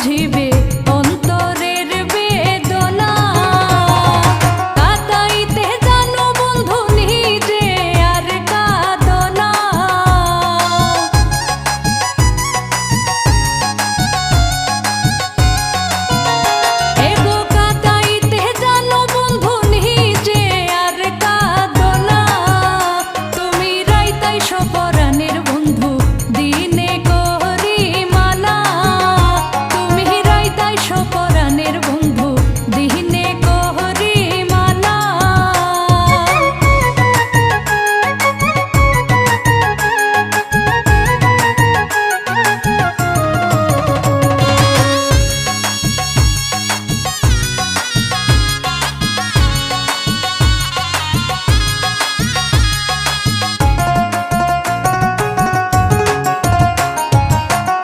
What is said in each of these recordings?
বুঝিবে অন্তরের বেদনা। কাঁদাইতে জানো বন্ধু নিজে আর কাঁদো না। এগো কাঁদাইতে জানো বন্ধু নিজে আর কাঁদো না। তুমি রাইতাইছো পরাণের বন্ধু দিনে করি মানা। তুমি রাইতাইছো পরাণের বন্ধু দিনে করি মানা।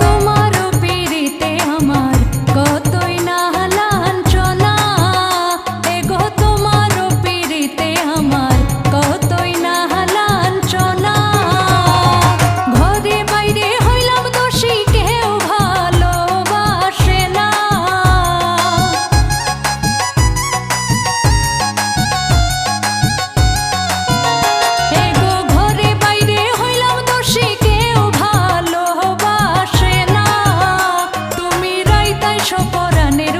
তোমারও পিরিতে আমার কতই না লাঞ্ছনা। এগো তোমারও পিরিতে আমার কতই না লাঞ্ছনা। ঘরে বাইরে হইলাম দোষী কেউ ভালোবাসে না। এগো ঘরে বাইরে হইলাম দোষী কেউ ভালোবাসে না। তুমি রাইতাইছো পরাণের